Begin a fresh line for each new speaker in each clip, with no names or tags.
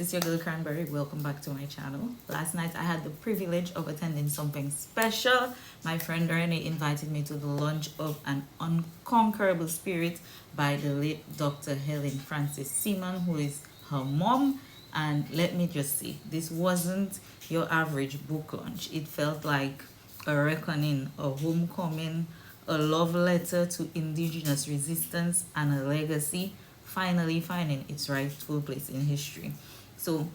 it's your girl Cranberry. Welcome back to my channel. Last night I had the privilege of attending something special. My friend Renee invited me to the launch of An Unconquerable Spirit by the late Dr. Helen Francis Seaman, who is her mom. And let me just say, this wasn't your average book launch. It felt like a reckoning, a homecoming, a love letter to Indigenous resistance, and a legacy finally finding its rightful place in history. So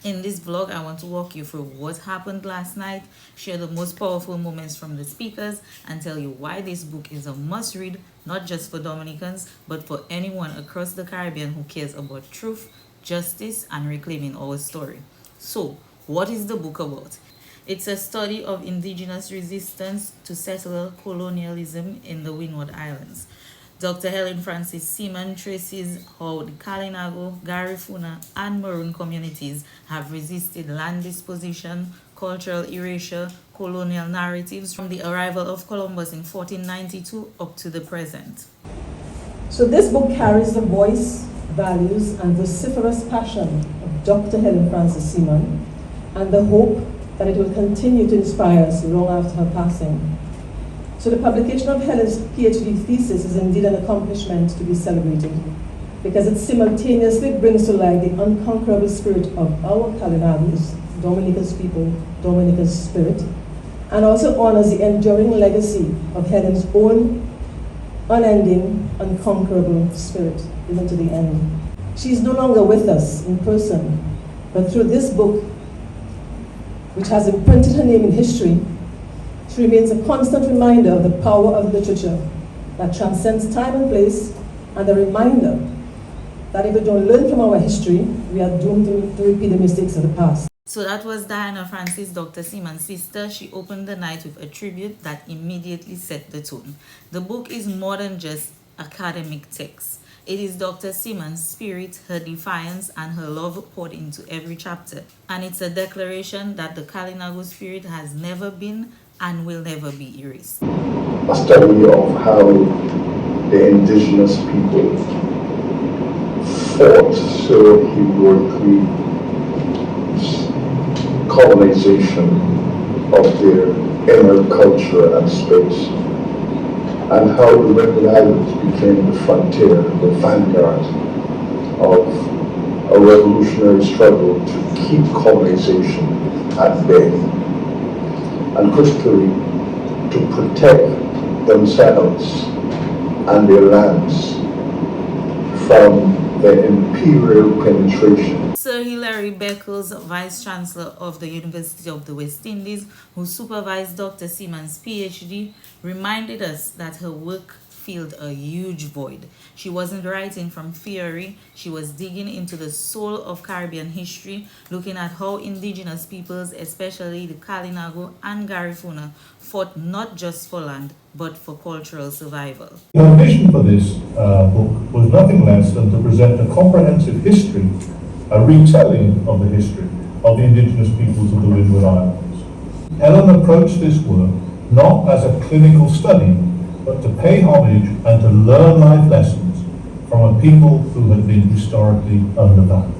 in this vlog, I want to walk you through what happened last night, share the most powerful moments from the speakers, and tell you why this book is a must read, not just for Dominicans, but for anyone across the Caribbean who cares about truth, justice, and reclaiming our story. So what is the book about? It's a study of Indigenous resistance to settler colonialism in the Windward Islands. Dr. Helen Francis Seaman traces how the Kalinago, Garifuna, and Maroon communities have resisted land disposition, cultural erasure, colonial narratives from the arrival of Columbus in 1492 up to the present.
So this book carries the voice, values, and vociferous passion of Dr. Helen Francis Seaman, and the hope that it will continue to inspire us long after her passing. So the publication of Helen's PhD thesis is indeed an accomplishment to be celebrated, because it simultaneously brings to light the unconquerable spirit of our Kalinagos, Dominica's people, Dominica's spirit, and also honors the enduring legacy of Helen's own unending, unconquerable spirit, even to the end. She is no longer with us in person, but through this book, which has imprinted her name in history, she remains a constant reminder of the power of literature that transcends time and place, and a reminder that if we don't learn from our history, we are doomed to repeat the mistakes of the past.
So that was Diana Francis, Dr. Seaman's sister. She opened the night with a tribute that immediately set the tone. The book is more than just academic text. It is Dr. Seaman's spirit, her defiance, and her love poured into every chapter. And it's a declaration that the Kalinago spirit has never been and will never be erased.
A study of how the indigenous people fought so heroically colonization of their inner culture and space, and how the Windward Islands became the frontier, the vanguard of a revolutionary struggle to keep colonization at bay, and critically to protect themselves and their lands from the imperial penetration.
Sir Hilary Beckles, Vice Chancellor of the University of the West Indies, who supervised Dr. Seaman's PhD, reminded us that her work filled a huge void. She wasn't writing from theory, she was digging into the soul of Caribbean history, looking at how Indigenous peoples, especially the Kalinago and Garifuna, fought not just for land, but for cultural survival.
Her vision for this book was nothing less than to present a comprehensive history, a retelling of the history of the Indigenous peoples of the Windward Islands. Helen approached this work not as a clinical study, but to pay homage and to learn life lessons from a people who had been historically undervalued.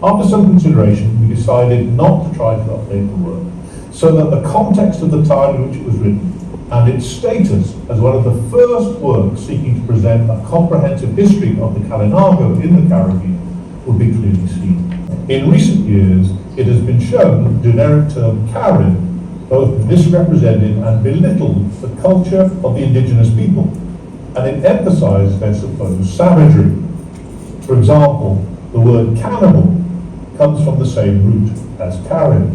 After some consideration, we decided not to try to update the work, so that the context of the time in which it was written and its status as one of the first works seeking to present a comprehensive history of the Kalinago in the Caribbean would be clearly seen. In recent years, it has been shown that the generic term Carib both misrepresented and belittled the culture of the Indigenous people, and it emphasized their supposed savagery. For example, the word cannibal comes from the same root as Carib.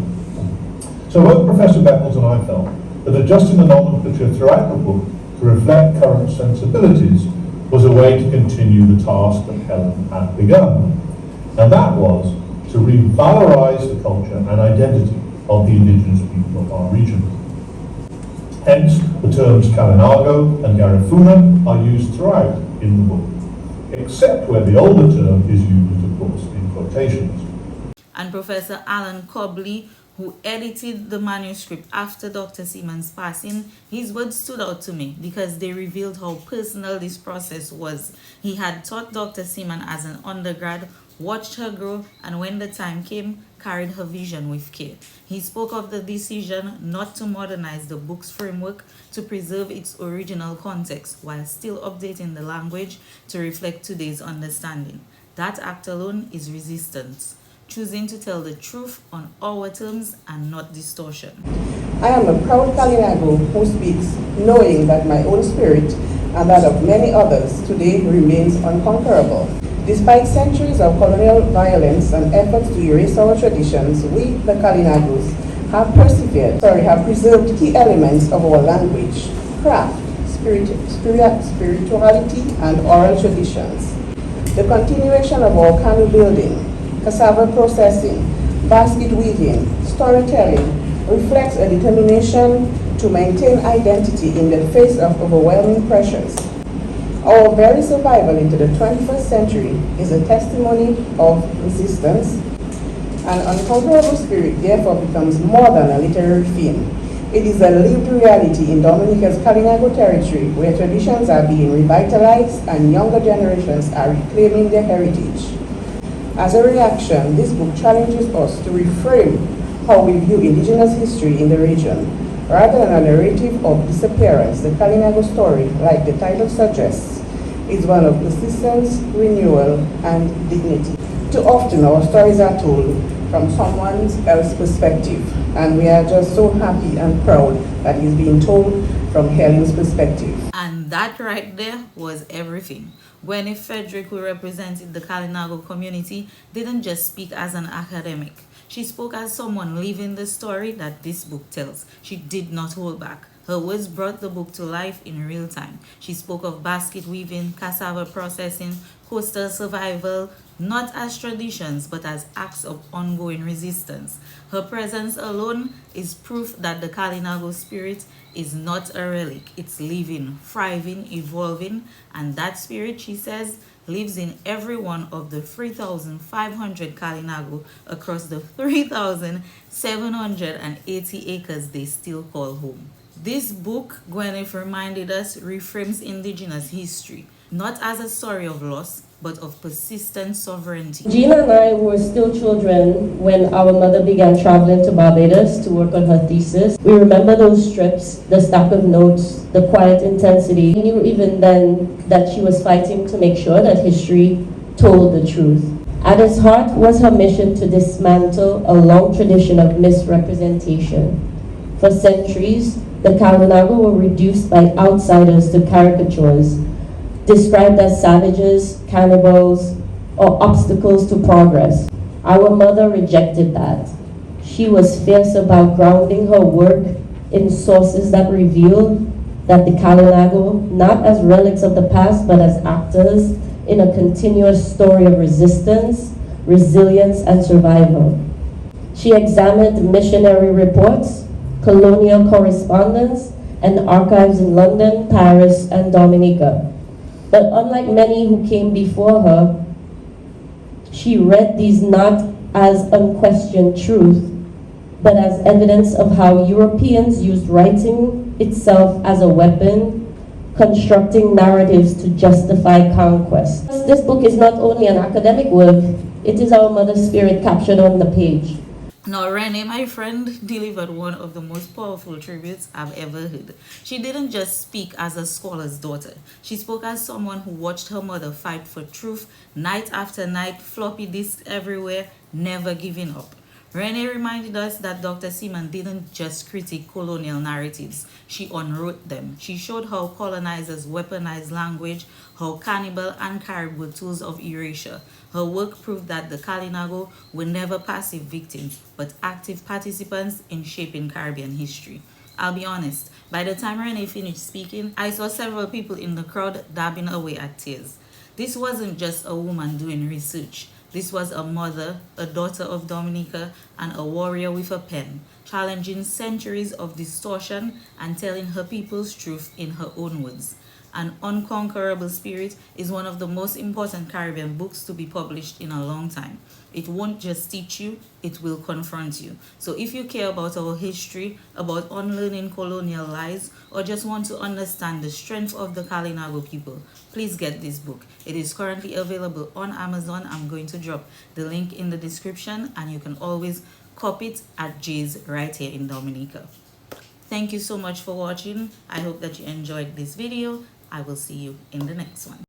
So both Professor Beckles and I felt that adjusting the nomenclature throughout the book to reflect current sensibilities was a way to continue the task that Helen had begun, and that was to revalorize the culture and identity of the Indigenous people of our region. Hence, the terms Kalinago and Garifuna are used throughout in the book, except where the older term is used, of course, in quotations.
And Professor Cobley, who edited the manuscript after Dr. Seaman's passing, his words stood out to me because they revealed how personal this process was. He had taught Dr. Seaman as an undergrad, watched her grow, and when the time came, carried her vision with care. He spoke of the decision not to modernize the book's framework to preserve its original context while still updating the language to reflect today's understanding. That act alone is resistance, choosing to tell the truth on our terms and not distortion.
I am a proud Kalinago who speaks knowing that my own spirit and that of many others today remains unconquerable. Despite centuries of colonial violence and efforts to erase our traditions, we, the Kalinagos, have preserved key elements of our language, craft, spirituality, and oral traditions. The continuation of our canoe building, cassava processing, basket weaving, storytelling reflects a determination to maintain identity in the face of overwhelming pressures. Our very survival into the 21st century is a testimony of resistance. An Unconquerable Spirit therefore becomes more than a literary theme. It is a lived reality in Dominica's Kalinago territory where traditions are being revitalized and younger generations are reclaiming their heritage. As a reaction, this book challenges us to reframe how we view Indigenous history in the region. Rather than a narrative of disappearance, the Kalinago story, like the title suggests, is one of persistence, renewal, and dignity. Too often our stories are told from someone else's perspective, and we are just so happy and proud that it's being told from Helen's perspective.
And that right there was everything. Gweneth Frederick, who represented the Kalinago community, didn't just speak as an academic. She spoke as someone living the story that this book tells. She did not hold back. Her words brought the book to life in real time. She spoke of basket weaving, cassava processing, coastal survival, not as traditions but as acts of ongoing resistance. Her presence alone is proof that the Kalinago spirit is not a relic. It's living, thriving, evolving, and that spirit, she says, lives in every one of the 3,500 Kalinago across the 3,780 acres they still call home. This book, Gweneth reminded us, reframes Indigenous history, not as a story of loss, but of persistent sovereignty.
Gina and I were still children when our mother began traveling to Barbados to work on her thesis. We remember those trips, the stack of notes, the quiet intensity. We knew even then that she was fighting to make sure that history told the truth. At its heart was her mission to dismantle a long tradition of misrepresentation. For centuries, the Kalinago were reduced by outsiders to caricatures, described as savages, cannibals, or obstacles to progress. Our mother rejected that. She was fierce about grounding her work in sources that revealed that the Kalinago, not as relics of the past, but as actors in a continuous story of resistance, resilience, and survival. She examined missionary reports, colonial correspondence, and archives in London, Paris, and Dominica. But unlike many who came before her, she read these not as unquestioned truth, but as evidence of how Europeans used writing itself as a weapon, constructing narratives to justify conquest. This book is not only an academic work, it is our mother's spirit captured on the page.
Now, Renee, my friend, delivered one of the most powerful tributes I've ever heard. She didn't just speak as a scholar's daughter. She spoke as someone who watched her mother fight for truth night after night, floppy disks everywhere, never giving up. Renee reminded us that Dr. Seaman didn't just critique colonial narratives, she unwrote them. She showed how colonizers weaponized language, how cannibal and Carib were tools of erasure. Her work proved that the Kalinago were never passive victims, but active participants in shaping Caribbean history. I'll be honest, by the time Renee finished speaking, I saw several people in the crowd dabbing away at tears. This wasn't just a woman doing research. This was a mother, a daughter of Dominica, and a warrior with a pen, challenging centuries of distortion and telling her people's truth in her own words. An Unconquerable Spirit is one of the most important Caribbean books to be published in a long time. It won't just teach you, it will confront you. So if you care about our history, about unlearning colonial lies, or just want to understand the strength of the Kalinago people, please get this book. It is currently available on Amazon. I'm going to drop the link in the description, and you can always copy it at Jay's right here in Dominica. Thank you so much for watching. I hope that you enjoyed this video. I will see you in the next one.